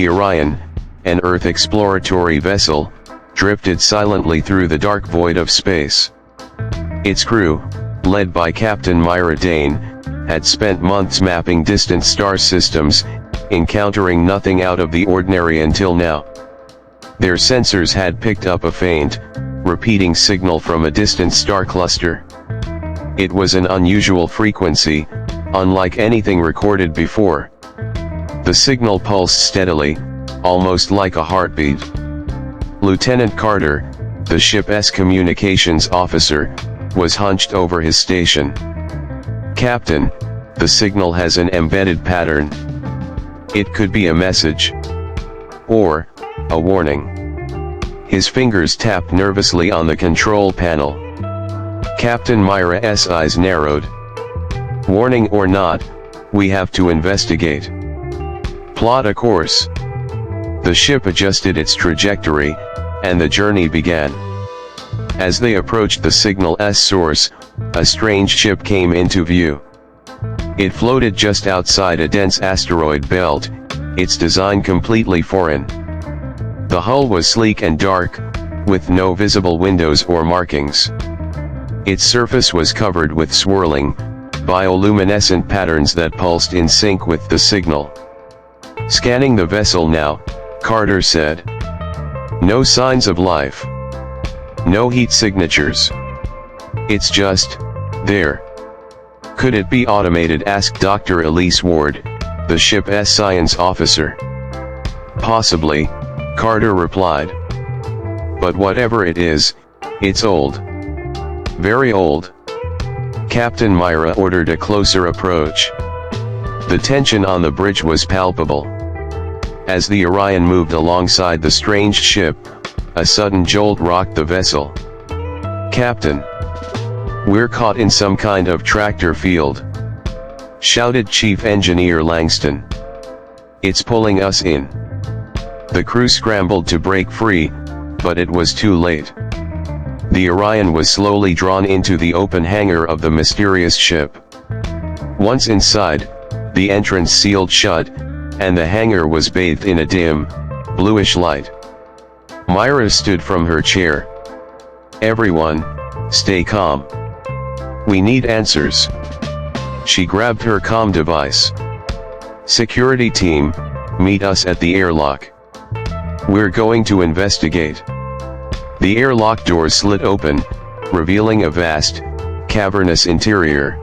The Orion, an Earth exploratory vessel, drifted silently through the dark void of space. Its crew, led by Captain Mira Dane, had spent months mapping distant star systems, encountering nothing out of the ordinary until now. Their sensors had picked up a faint, repeating signal from a distant star cluster. It was an unusual frequency, unlike anything recorded before. The signal pulsed steadily, almost like a heartbeat. Lieutenant Carter, the ship's communications officer, was hunched over his station. "Captain, the signal has an embedded pattern. It could be a message. Or a warning." His fingers tapped nervously on the control panel. Captain Mira's eyes narrowed. "Warning or not, we have to investigate. Plot a course." The ship adjusted its trajectory, and the journey began. As they approached the signal's source, a strange ship came into view. It floated just outside a dense asteroid belt, its design completely foreign. The hull was sleek and dark, with no visible windows or markings. Its surface was covered with swirling, bioluminescent patterns that pulsed in sync with the signal. "Scanning the vessel now," Carter said. "No signs of life. No heat signatures. It's just there." "Could it be automated?" asked Dr. Elise Ward, the ship's science officer. "Possibly," Carter replied. "But whatever it is, it's old. Very old." Captain Mira ordered a closer approach. The tension on the bridge was palpable. As the Orion moved alongside the strange ship, a sudden jolt rocked the vessel. "Captain, we're caught in some kind of tractor field," shouted Chief Engineer Langston. "It's pulling us in." The crew scrambled to break free, but it was too late. The Orion was slowly drawn into the open hangar of the mysterious ship. Once inside, the entrance sealed shut, and the hangar was bathed in a dim, bluish light. Mira stood from her chair. "Everyone, stay calm. We need answers." She grabbed her comm device. "Security team, meet us at the airlock. We're going to investigate." The airlock doors slid open, revealing a vast, cavernous interior.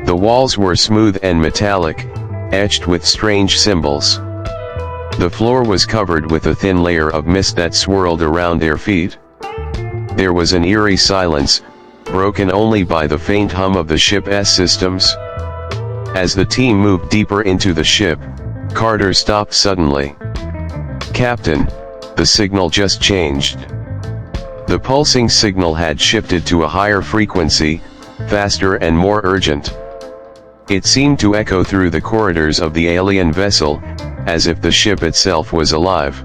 The walls were smooth and metallic, etched with strange symbols. The floor was covered with a thin layer of mist that swirled around their feet. There was an eerie silence, broken only by the faint hum of the ship's systems. As the team moved deeper into the ship, Carter stopped suddenly. "Captain, the signal just changed." The pulsing signal had shifted to a higher frequency, faster and more urgent. It seemed to echo through the corridors of the alien vessel, as if the ship itself was alive.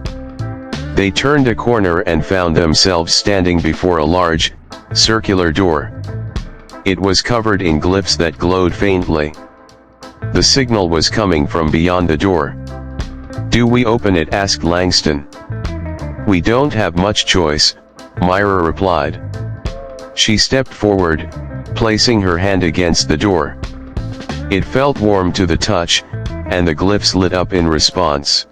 They turned a corner and found themselves standing before a large, circular door. It was covered in glyphs that glowed faintly. The signal was coming from beyond the door. "Do we open it?" asked Langston. "We don't have much choice," Mira replied. She stepped forward, placing her hand against the door. It felt warm to the touch, and the glyphs lit up in response.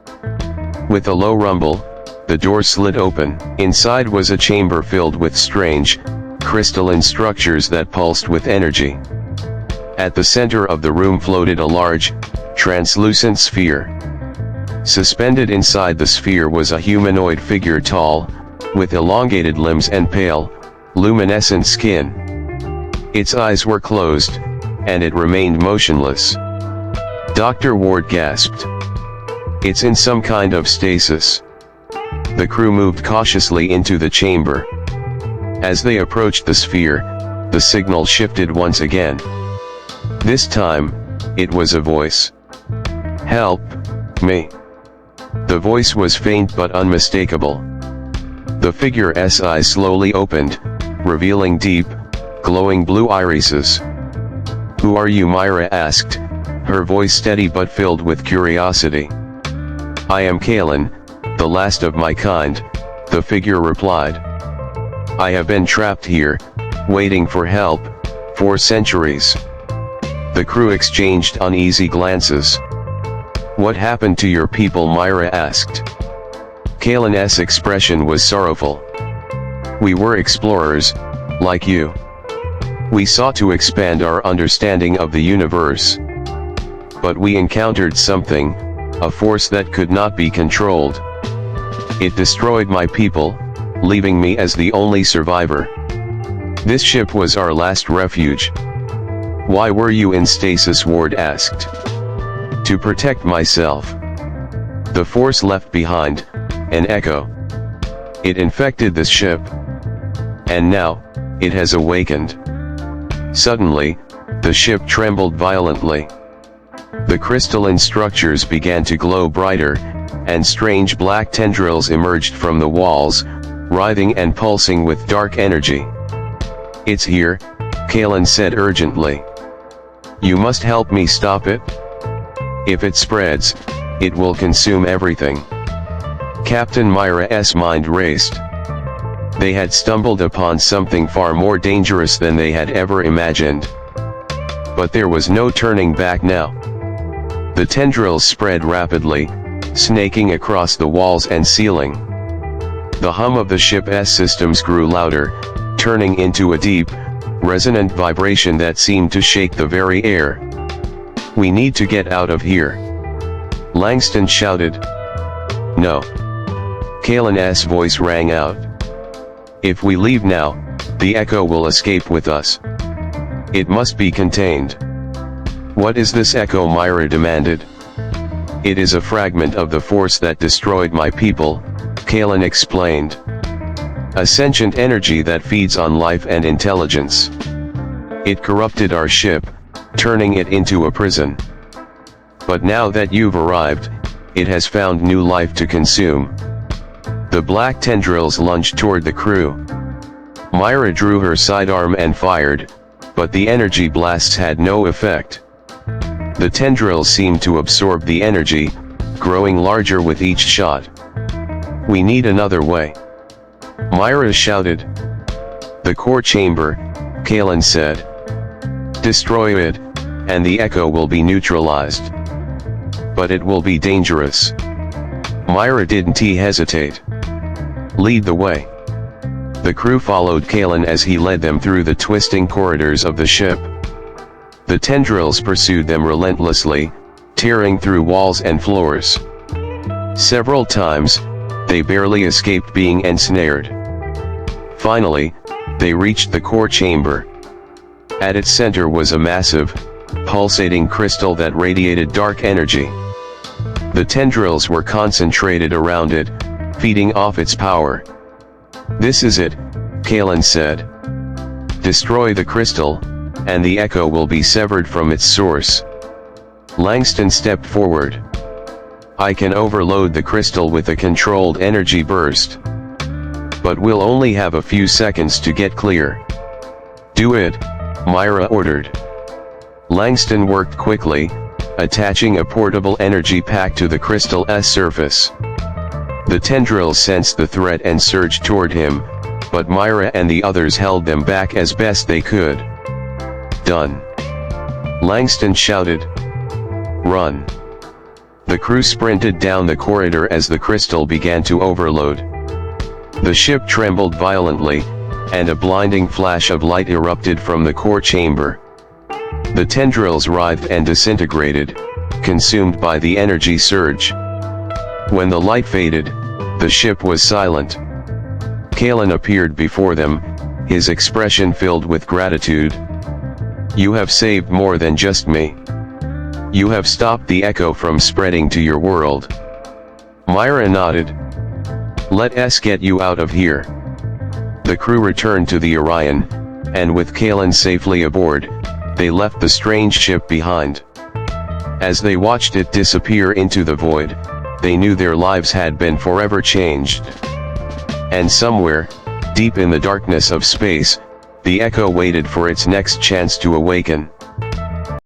With a low rumble, the door slid open. Inside was a chamber filled with strange, crystalline structures that pulsed with energy. At the center of the room floated a large, translucent sphere. Suspended inside the sphere was a humanoid figure, tall, with elongated limbs and pale, luminescent skin. Its eyes were closed, and it remained motionless. Dr. Ward gasped. "It's in some kind of stasis." The crew moved cautiously into the chamber. As they approached the sphere, the signal shifted once again. This time, it was a voice. "Help me." The voice was faint but unmistakable. The figure's eyes slowly opened, revealing deep, glowing blue irises. "Who are you?" Mira asked, her voice steady but filled with curiosity. "I am Kalen, the last of my kind," the figure replied. "I have been trapped here, waiting for help, for centuries." The crew exchanged uneasy glances. "What happened to your people?" Mira asked. Kalen's expression was sorrowful. "We were explorers, like you. We sought to expand our understanding of the universe. But we encountered something, a force that could not be controlled. It destroyed my people, leaving me as the only survivor. This ship was our last refuge." "Why were you in stasis?" Ward asked. "To protect myself. The force left behind an echo. It infected the ship. And now, it has awakened." Suddenly, the ship trembled violently. The crystalline structures began to glow brighter, and strange black tendrils emerged from the walls, writhing and pulsing with dark energy. "It's here," Kalen said urgently. "You must help me stop it. If it spreads, it will consume everything." Captain Mira's mind raced. They had stumbled upon something far more dangerous than they had ever imagined. But there was no turning back now. The tendrils spread rapidly, snaking across the walls and ceiling. The hum of the ship's systems grew louder, turning into a deep, resonant vibration that seemed to shake the very air. "We need to get out of here," Langston shouted. "No." Kalen's voice rang out. "If we leave now, the echo will escape with us. It must be contained." "What is this echo?" Mira demanded. "It is a fragment of the force that destroyed my people," Kalen explained. "A sentient energy that feeds on life and intelligence. It corrupted our ship, turning it into a prison. But now that you've arrived, it has found new life to consume." The black tendrils lunged toward the crew. Mira drew her sidearm and fired, but the energy blasts had no effect. The tendrils seemed to absorb the energy, growing larger with each shot. "We need another way," Mira shouted. "The core chamber," Kalen said. "Destroy it, and the echo will be neutralized. But it will be dangerous." Mira didn't hesitate. "Lead the way." The crew followed Kalen as he led them through the twisting corridors of the ship. The tendrils pursued them relentlessly, tearing through walls and floors. Several times, they barely escaped being ensnared. Finally, they reached the core chamber. At its center was a massive, pulsating crystal that radiated dark energy. The tendrils were concentrated around it, feeding off its power. "This is it," Kalen said. "Destroy the crystal, and the echo will be severed from its source." Langston stepped forward. "I can overload the crystal with a controlled energy burst. But we'll only have a few seconds to get clear." "Do it," Mira ordered. Langston worked quickly, attaching a portable energy pack to the crystal's surface. The tendrils sensed the threat and surged toward him, but Mira and the others held them back as best they could. "Done," Langston shouted. "Run." The crew sprinted down the corridor as the crystal began to overload. The ship trembled violently, and a blinding flash of light erupted from the core chamber. The tendrils writhed and disintegrated, consumed by the energy surge. When the light faded, the ship was silent. Kalen appeared before them, his expression filled with gratitude. "You have saved more than just me. You have stopped the echo from spreading to your world." Mira nodded. "Let us get you out of here." The crew returned to the Orion, and with Kalen safely aboard, they left the strange ship behind. As they watched it disappear into the void, they knew their lives had been forever changed. And somewhere, deep in the darkness of space, the echo waited for its next chance to awaken.